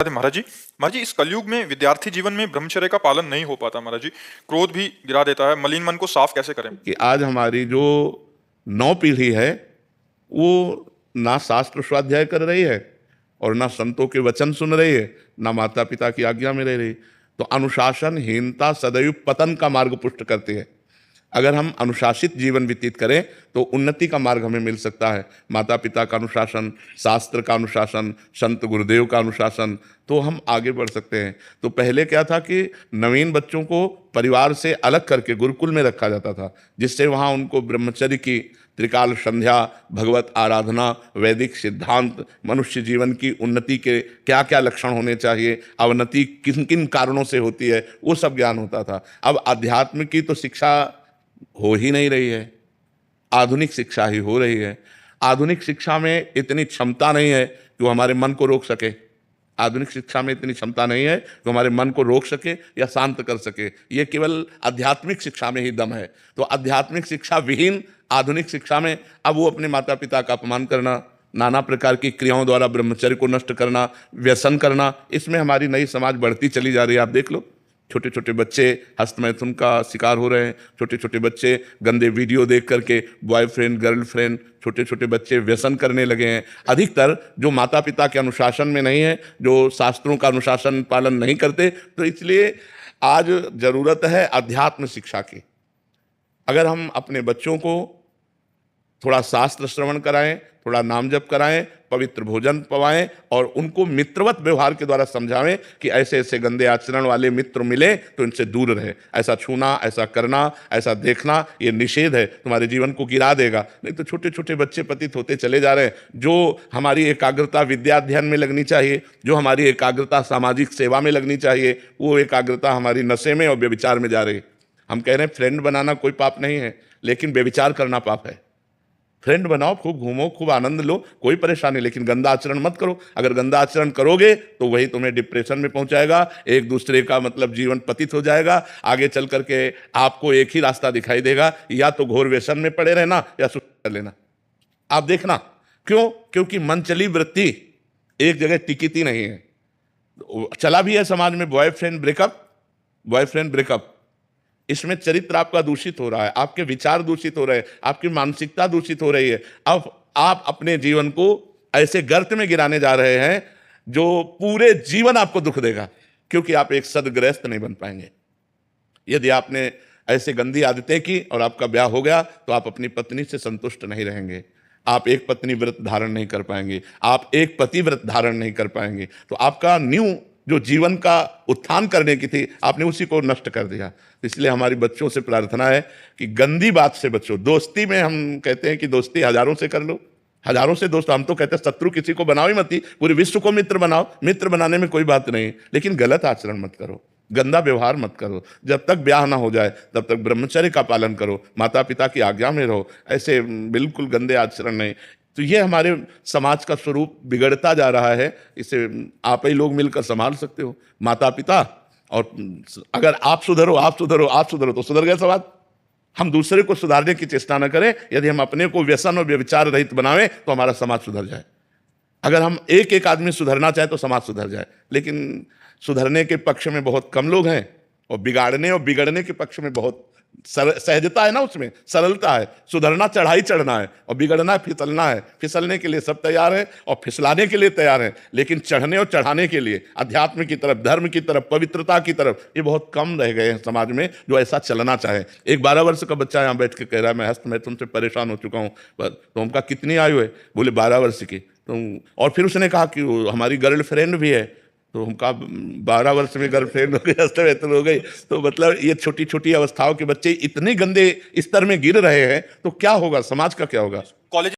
महाराज जी इस कलयुग में विद्यार्थी जीवन में ब्रह्मचर्य का पालन नहीं हो पाता। महाराज जी क्रोध भी गिरा देता है, मलिन मन को साफ कैसे करें? कि आज हमारी जो नौ पीढ़ी है वो ना शास्त्र स्वाध्याय कर रही है और ना संतों के वचन सुन रही है, ना माता पिता की आज्ञा में रह रही। तो अनुशासनहीनता सदैव पतन का मार्ग पुष्ट करती है। अगर हम अनुशासित जीवन व्यतीत करें तो उन्नति का मार्ग हमें मिल सकता है। माता पिता का अनुशासन, शास्त्र का अनुशासन, संत गुरुदेव का अनुशासन, तो हम आगे बढ़ सकते हैं। तो पहले क्या था कि नवीन बच्चों को परिवार से अलग करके गुरुकुल में रखा जाता था, जिससे वहाँ उनको ब्रह्मचर्य की त्रिकाल संध्या, भगवत आराधना, वैदिक सिद्धांत, मनुष्य जीवन की उन्नति के क्या क्या लक्षण होने चाहिए, अवनति किन किन कारणों से होती है, वो सब ज्ञान होता था। अब अध्यात्म की तो शिक्षा हो ही नहीं रही है, आधुनिक शिक्षा ही हो रही है। आधुनिक शिक्षा में इतनी क्षमता नहीं है कि वो हमारे मन को रोक सके। आधुनिक शिक्षा में इतनी क्षमता नहीं है कि हमारे मन को रोक सके या शांत कर सके। ये केवल आध्यात्मिक शिक्षा में ही दम है। तो आध्यात्मिक शिक्षा विहीन आधुनिक शिक्षा में अब वो अपने माता पिता का अपमान करना, नाना प्रकार की क्रियाओं द्वारा ब्रह्मचर्य को नष्ट करना, व्यसन करना, इसमें हमारी नई समाज बढ़ती चली जा रही है। आप देख लो, छोटे छोटे बच्चे हस्तमैथुन का शिकार हो रहे हैं। छोटे छोटे बच्चे गंदे वीडियो देख करके बॉयफ्रेंड गर्लफ्रेंड, छोटे छोटे बच्चे व्यसन करने लगे हैं। अधिकतर जो माता पिता के अनुशासन में नहीं है, जो शास्त्रों का अनुशासन पालन नहीं करते, तो इसलिए आज जरूरत है अध्यात्म शिक्षा की। अगर हम अपने बच्चों को थोड़ा शास्त्र श्रवण कराएं, थोड़ा नाम जप कराएं, पवित्र भोजन पवाएं और उनको मित्रवत व्यवहार के द्वारा समझावें कि ऐसे ऐसे गंदे आचरण वाले मित्र मिले तो इनसे दूर रहे। ऐसा छूना, ऐसा करना, ऐसा देखना ये निषेध है, तुम्हारे जीवन को गिरा देगा। नहीं तो छोटे छोटे बच्चे पतित होते चले जा रहे हैं। जो हमारी एकाग्रता विद्या अध्ययन में लगनी चाहिए, जो हमारी एकाग्रता सामाजिक सेवा में लगनी चाहिए, वो एकाग्रता हमारी नशे में और व्यभिचार में जा रही। हम कह रहे हैं फ्रेंड बनाना कोई पाप नहीं है, लेकिन व्यभिचार करना पाप है। फ्रेंड बनाओ, खूब घूमो, खूब आनंद लो, कोई परेशानी, लेकिन गंदा आचरण मत करो। अगर गंदा आचरण करोगे तो वही तुम्हें डिप्रेशन में पहुंचाएगा, एक दूसरे का मतलब जीवन पतित हो जाएगा। आगे चल करके आपको एक ही रास्ता दिखाई देगा, या तो घोर व्यसन में पड़े रहना या सुसाइड कर लेना। आप देखना क्यों? क्योंकि मनचली वृत्ति एक जगह टिकती नहीं है। चला भी है समाज में बॉयफ्रेंड ब्रेकअप। इसमें चरित्र आपका दूषित हो रहा है, आपके विचार दूषित हो रहे हैं, आपकी मानसिकता दूषित हो रही है। अब आप अपने जीवन को ऐसे गर्त में गिराने जा रहे हैं जो पूरे जीवन आपको दुख देगा, क्योंकि आप एक सद्गृहस्थ नहीं बन पाएंगे। यदि आपने ऐसे गंदी आदतें की और आपका ब्याह हो गया तो आप अपनी पत्नी से संतुष्ट नहीं रहेंगे। आप एक पत्नी व्रत धारण नहीं कर पाएंगे, आप एक पति व्रत धारण नहीं कर पाएंगे। तो आपका न्यू जो जीवन का उत्थान करने की थी, आपने उसी को नष्ट कर दिया। इसलिए हमारी बच्चों से प्रार्थना है कि गंदी बात से बचो। दोस्ती में हम कहते हैं कि दोस्ती हजारों से कर लो, हजारों से दोस्त। हम तो कहते हैं शत्रु किसी को बनाओ ही मत, पूरे विश्व को मित्र बनाओ। मित्र बनाने में कोई बात नहीं, लेकिन गलत आचरण मत करो, गंदा व्यवहार मत करो। जब तक ब्याह ना हो जाए तब तक ब्रह्मचर्य का पालन करो, माता पिता की आज्ञा में रहो, ऐसे बिल्कुल गंदे आचरण नहीं। तो ये हमारे समाज का स्वरूप बिगड़ता जा रहा है। इसे आप ही लोग मिलकर संभाल सकते हो, माता पिता। और अगर आप सुधरो तो सुधर गए समाज। हम दूसरे को सुधारने की चेष्टा न करें। यदि हम अपने को व्यसन और व्यभिचार रहित बनावें तो हमारा समाज सुधर जाए। अगर हम एक एक आदमी सुधरना चाहे तो समाज सुधर जाए, लेकिन सुधरने के पक्ष में बहुत कम लोग हैं और बिगाड़ने और बिगड़ने के पक्ष में बहुत सहजता है ना, उसमें सरलता है। सुधरना चढ़ाई चढ़ना है और बिगड़ना फिसलना है। फिसलने के लिए सब तैयार है और फिसलाने के लिए तैयार है, लेकिन चढ़ने और चढ़ाने के लिए अध्यात्म की तरफ, धर्म की तरफ, पवित्रता की तरफ ये बहुत कम रह गए हैं समाज में जो ऐसा चलना चाहे। एक 12 वर्ष का बच्चा यहाँ बैठ के कह रहा है मैं हस्तमैथुन से परेशान हो चुका हूँ। तो उनका कितनी आयु है? बोले 12 वर्ष की। तो और फिर उसने कहा कि हमारी गर्लफ्रेंड भी है। तो उनका 12 वर्ष में गर्लफ्रेंड हो गई, हस्तमैथुन हो गई। तो मतलब ये छोटी छोटी अवस्थाओं के बच्चे इतने गंदे स्तर में गिर रहे हैं, तो क्या होगा, समाज का क्या होगा? कॉलेज